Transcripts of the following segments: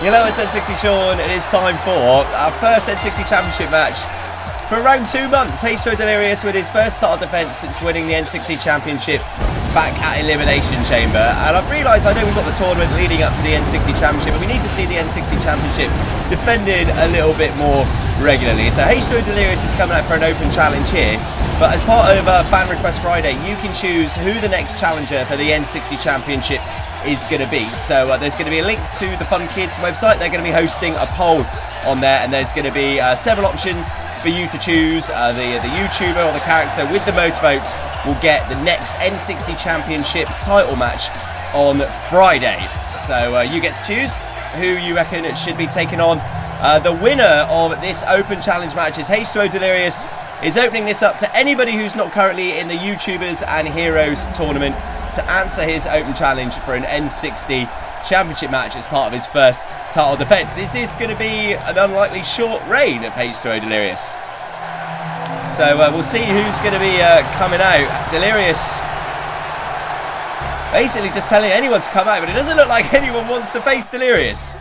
Hello, it's N60 Sean. It is time for our first N60 Championship match for around 2 months. H2O Delirious with his first title defence since winning the N60 Championship back at Elimination Chamber. And I've realised, I know we've got the tournament leading up to the N60 Championship, but we need to see the N60 Championship defended a little bit more regularly. So H2O Delirious is coming out for an open challenge here. But as part of Fan Request Friday, you can choose who the next challenger for the N60 Championship is going to be. So there's going to be a link to the Fun Kids website. They're going to be hosting a poll on there, and there's going to be several options for you to choose. The YouTuber or the character with the most votes will get the next N60 Championship title match on Friday. So you get to choose who you reckon it should be taking on. The winner of this open challenge match is H2O Delirious, is opening this up to anybody who's not currently in the YouTubers and Heroes tournament to answer his open challenge for an N60 Championship match as part of his first title defence. Is this going to be an unlikely short reign of H2O Delirious? So we'll see who's going to be coming out. Delirious basically just telling anyone to come out, but it doesn't look like anyone wants to face Delirious.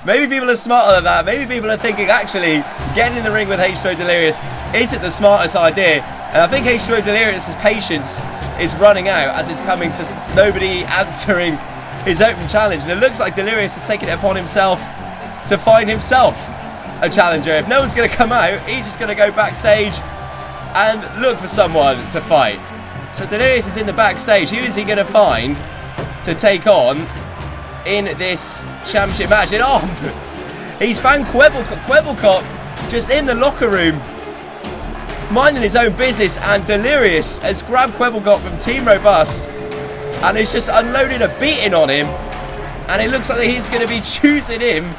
Maybe people are smarter than that. Maybe people are thinking, actually, getting in the ring with H2O Delirious isn't the smartest idea. And I think H2O Delirious' patience is running out as it's coming to nobody answering his open challenge. And it looks like Delirious has taken it upon himself to find himself a challenger. If no one's going to come out, he's just going to go backstage and look for someone to fight. So Delirious is in the backstage. Who is he going to find to take on in this championship match? And he's found Quebblecop just in the locker room, minding his own business, and Delirious has grabbed Quebblecop from Team Robust and is just unloading a beating on him, and it looks like he's going to be choosing him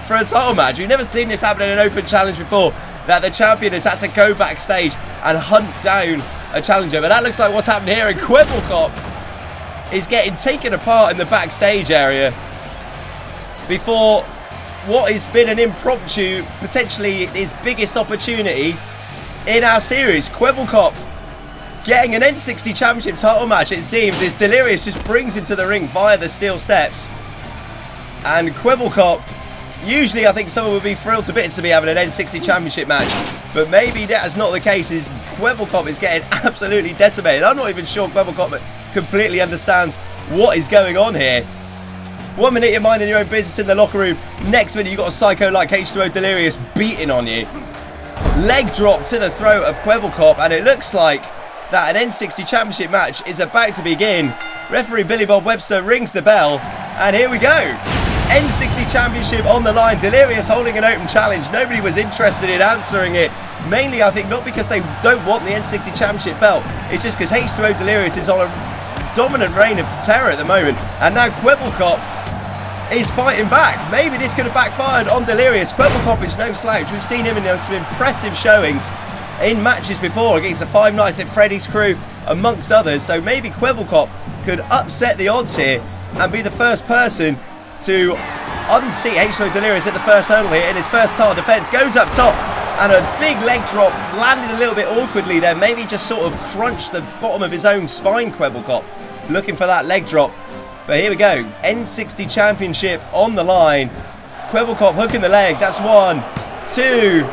for a title match. We've never seen this happen in an open challenge before, that the champion has had to go backstage and hunt down a challenger, but that looks like what's happened here, and Quebblecop is getting taken apart in the backstage area before what has been an impromptu, potentially his biggest opportunity in our series. Quebblecop getting an N60 Championship title match, it seems, as Delirious just brings him to the ring via the steel steps. And Quebblecop, usually I think someone would be thrilled to bits to be having an N60 Championship match, but maybe that's not the case, as Quebblecop is getting absolutely decimated. I'm not even sure Quebblecop completely understands what is going on here. 1 minute you're minding your own business in the locker room, next minute you've got a psycho like H2O Delirious beating on you. Leg drop to the throat of Quebblecop, and it looks like that an N60 Championship match is about to begin. Referee Billy Bob Webster rings the bell, and here we go. N60 Championship on the line. Delirious holding an open challenge. Nobody was interested in answering it. Mainly, I think, not because they don't want the N60 Championship belt. It's just because H2O Delirious is on a dominant reign of terror at the moment. And now Quebblecop is fighting back. Maybe this could have backfired on Delirious. Quebblecop is no slouch. We've seen him in some impressive showings in matches before against the Five Nights at Freddy's crew, amongst others. So maybe Quebblecop could upset the odds here and be the first person to unseat H2O Delirious at the first hurdle here in his first title defence. Goes up top, and a big leg drop, landed a little bit awkwardly there. Maybe just sort of crunched the bottom of his own spine, Quebblecop, looking for that leg drop. But here we go, N60 Championship on the line. Quebblecop hooking the leg, that's 1, 2,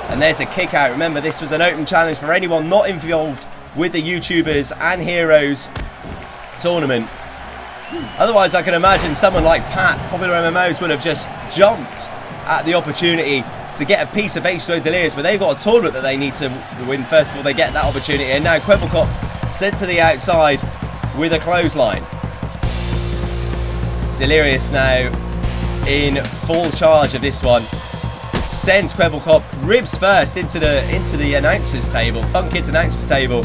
and there's a kick out. Remember, this was an open challenge for anyone not involved with the YouTubers and Heroes tournament. Otherwise, I can imagine someone like Pat, Popular MMOs, would have just jumped at the opportunity to get a piece of H2O Delirious, but they've got a tournament that they need to win first before they get that opportunity. And now Quebblecop sent to the outside with a clothesline. Delirious now in full charge of this one. Sends Quebblecop ribs first into the announcers table, Fun Kids announcers table.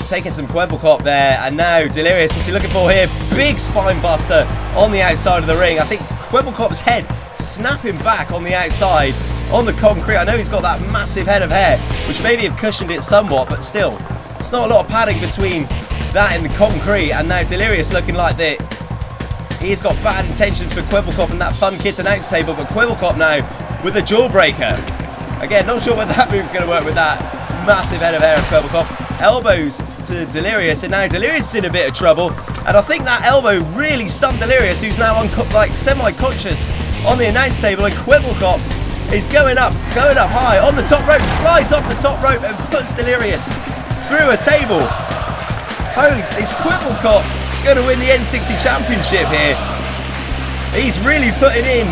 Taking some Quebblecop there, and now Delirious, what's he looking for here? Big spine buster on the outside of the ring. I think Quebblecop's head snapping back on the outside on the concrete. I know he's got that massive head of hair, which maybe have cushioned it somewhat, but still, it's not a lot of padding between that and the concrete. And now Delirious looking like that he's got bad intentions for Quebblecop and that Fun Kids announce table, but Quebblecop now with a jawbreaker. Again, not sure whether that move's going to work with that massive head of hair of Quebblecop. elbows to Delirious, and now Delirious is in a bit of trouble. And I think that elbow really stunned Delirious, who's now semi-conscious on the announce table. And Quibblecop is going up high on the top rope, flies off the top rope and puts Delirious through a table. Holy, is Quibblecop going to win the N60 Championship here? He's really putting in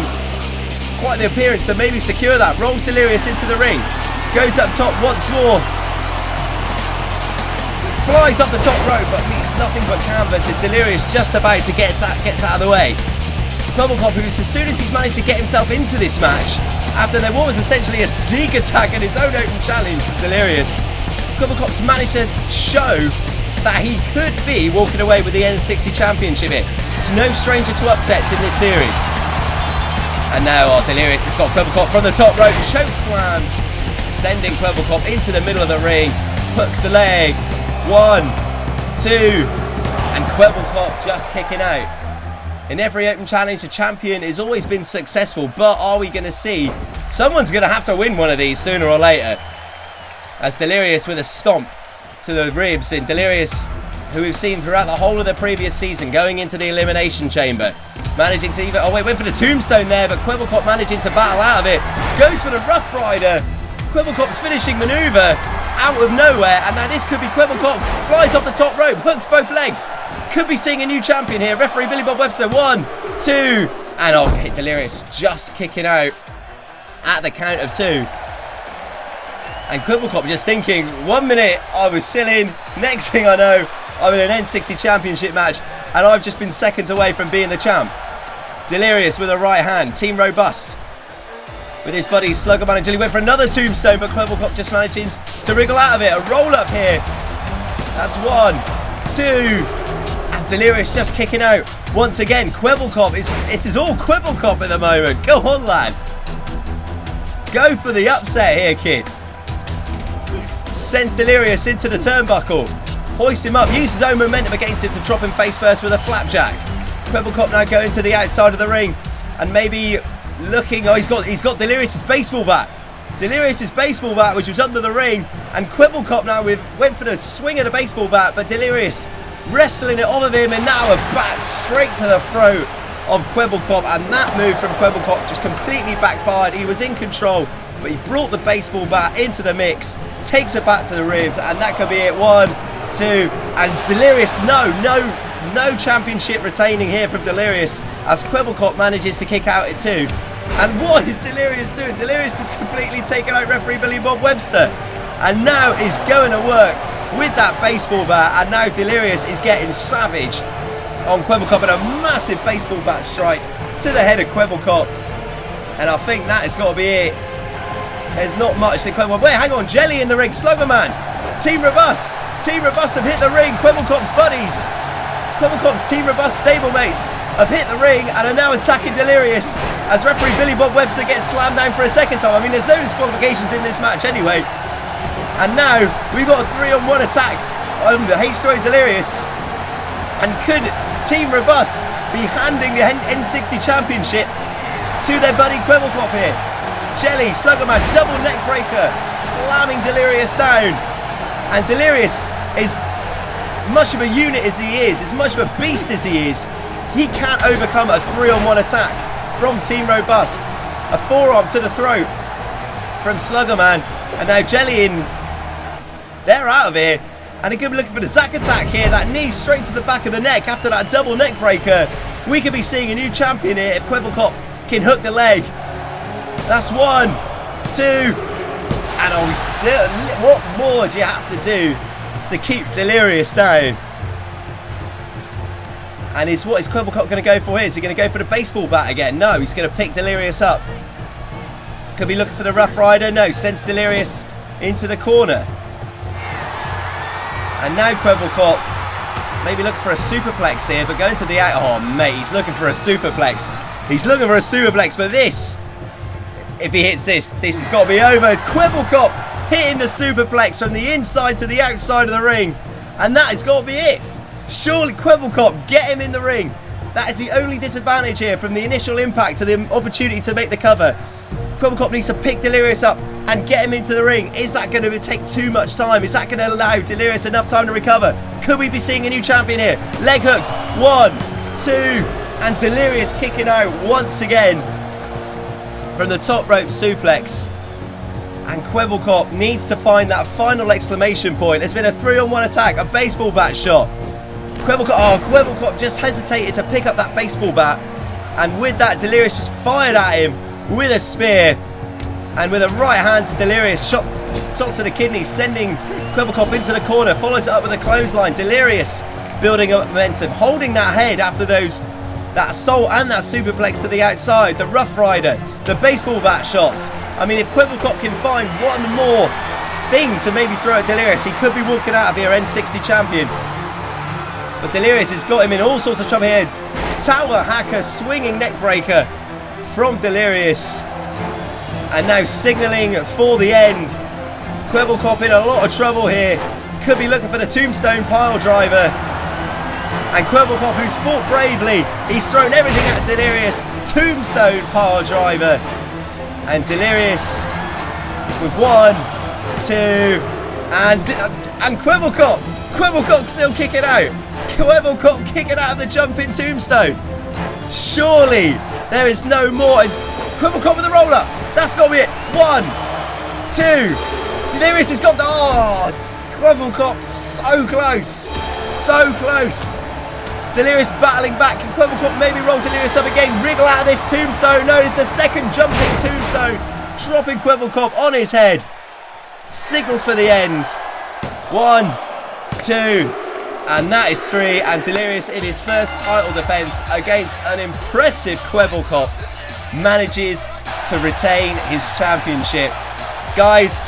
quite the appearance to maybe secure that. Rolls Delirious into the ring, goes up top once more, flies up the top rope but meets nothing but canvas as Delirious just about to gets out of the way. Quibblecop, who's as soon as he's managed to get himself into this match, after there was essentially a sneak attack in his own open challenge from Delirious, Quibblecop's managed to show that he could be walking away with the N60 Championship here. He's no stranger to upsets in this series. And now Delirious has got Quibblecop from the top rope, choke slam, sending Quibblecop into the middle of the ring, hooks the leg, 1, 2, and Quibblecop just kicking out. In every open challenge, the champion has always been successful, but are we going to see someone's going to have to win one of these sooner or later? As Delirious with a stomp to the ribs, and Delirious, who we've seen throughout the whole of the previous season, going into the Elimination Chamber, managing to even, went for the tombstone there, but Quibblecop managing to battle out of it, goes for the Rough Rider. Quibblecop's finishing manoeuvre out of nowhere, and now this could be Quibblecop, flies off the top rope, hooks both legs, could be seeing a new champion here. Referee Billy Bob Webster, 1, 2, and Delirious just kicking out at the count of 2. And Quibblecop just thinking, 1 minute I was chilling, next thing I know I'm in an N60 Championship match and I've just been seconds away from being the champ. Delirious with a right hand, Team Robust with his buddy Sluggerman until he went for another tombstone, but Quibblecop just managing to wriggle out of it. A roll up here, that's 1, 2, and Delirious just kicking out once again. Quibblecop, this is all Quibblecop at the moment. Go on, lad, go for the upset here, kid. Sends Delirious into the turnbuckle, hoists him up, uses his own momentum against him to drop him face first with a flapjack. Quibblecop now going to the outside of the ring and maybe looking, he's got Delirious's baseball bat. Delirious's baseball bat, which was under the ring, and Quibblecop now went for the swing of the baseball bat, but Delirious wrestling it off of him, and now a bat straight to the throat of Quibblecop, and that move from Quibblecop just completely backfired. He was in control, but he brought the baseball bat into the mix, takes it back to the ribs, and that could be it. 1, 2, and Delirious, no championship retaining here from Delirious, as Quibblecop manages to kick out at 2. And what is Delirious doing? Delirious is completely taken out referee Billy Bob Webster, and now is going to work with that baseball bat, and now Delirious is getting savage on Quibblecop, and a massive baseball bat strike to the head of Quibblecop, and I think that has got to be it. There's not much to Quibblecop. Wait, hang on, Jelly in the ring, Sluggerman, Team Robust have hit the ring. Quibblecop's buddies, Quibblecop's Team Robust stablemates have hit the ring and are now attacking Delirious as referee Billy Bob Webster gets slammed down for a second time. I mean, there's no disqualifications in this match anyway. And now we've got a 3-on-1 attack on the H2O Delirious. And could Team Robust be handing the N60 Championship to their buddy Quibblecop here? Jelly, Sluggerman, double neck breaker, slamming Delirious down. And Delirious is much of a unit as he is, as much of a beast as he is, he can't overcome a 3-on-1 attack from Team Robust. A forearm to the throat from Sluggerman, and now Jelly in. They're out of here, and he could be looking for the Zack attack here. That knee straight to the back of the neck after that double neck breaker. We could be seeing a new champion here if Quibblecop can hook the leg. That's 1, 2, and we still. What more do you have to do to keep Delirious down? And what is Quibblecop going to go for here? Is he going to go for the baseball bat again? No, he's going to pick Delirious up. Could be looking for the Rough Rider. No, sends Delirious into the corner. And now Quibblecop maybe looking for a superplex here, but going to the out. Oh, mate, he's looking for a superplex. He's looking for a superplex, but this, if he hits this has got to be over. Quibblecop hitting the superplex from the inside to the outside of the ring. And that has got to be it. Surely Quibblecop, get him in the ring. That is the only disadvantage here from the initial impact to the opportunity to make the cover. Kwebbelkop needs to pick Delirious up and get him into the ring. Is that going to take too much time? Is that going to allow Delirious enough time to recover? Could we be seeing a new champion here? Leg hooks. 1, 2, and Delirious kicking out once again from the top rope suplex. And Kwebbelkop needs to find that final exclamation point. It's been a 3-on-1 attack, a baseball bat shot. Kwebbelkop just hesitated to pick up that baseball bat. And with that, Delirious just fired at him with a spear. And with a right hand to Delirious, shots to the kidney, sending Kwebbelkop into the corner. Follows it up with a clothesline. Delirious building up momentum, holding that head after that assault and that superplex to the outside. The Rough Rider, the baseball bat shots. I mean, if Kwebbelkop can find one more thing to maybe throw at Delirious, he could be walking out of here N60 champion. But Delirious has got him in all sorts of trouble here. Tower Hacker, swinging neck breaker from Delirious. And now signalling for the end. Kwebbelkop in a lot of trouble here. Could be looking for the Tombstone pile driver. And Kwebbelkop, who's fought bravely, he's thrown everything at Delirious. Tombstone pile driver. And Delirious with 1, 2, and Kwebbelkop. Kwebbelkop still kicking out. Kwebbelkop kicking out of the jumping Tombstone. Surely there is no more. And Kwebbelkop with the roll up. That's got to be it. 1, 2. Delirious has got the... Oh, Kwebbelkop so close. So close. Delirious battling back. Can Kwebbelkop maybe roll Delirious up again? Wriggle out of this Tombstone. No, it's a second jumping Tombstone. Dropping Kwebbelkop on his head. Signals for the end. 1, 2. And that is 3. And Delirious in his first title defense against an impressive Kwebbelkop manages to retain his championship. Guys,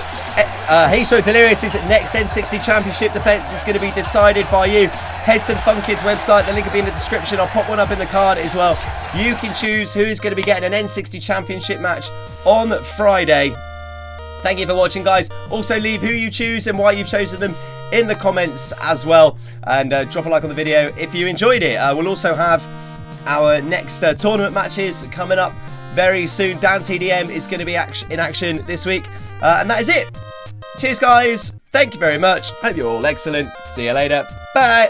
H2O Delirious' next N60 Championship defense is going to be decided by you. Head to the Fun Kids website, the link will be in the description. I'll pop one up in the card as well. You can choose who is going to be getting an N60 Championship match on Friday. Thank you for watching, guys. Also leave who you choose and why you've chosen them in the comments as well. And drop a like on the video if you enjoyed it. We'll also have our next tournament matches coming up very soon. Dan TDM is going to be in action this week. And that is it. Cheers, guys. Thank you very much. Hope you're all excellent. See you later. Bye.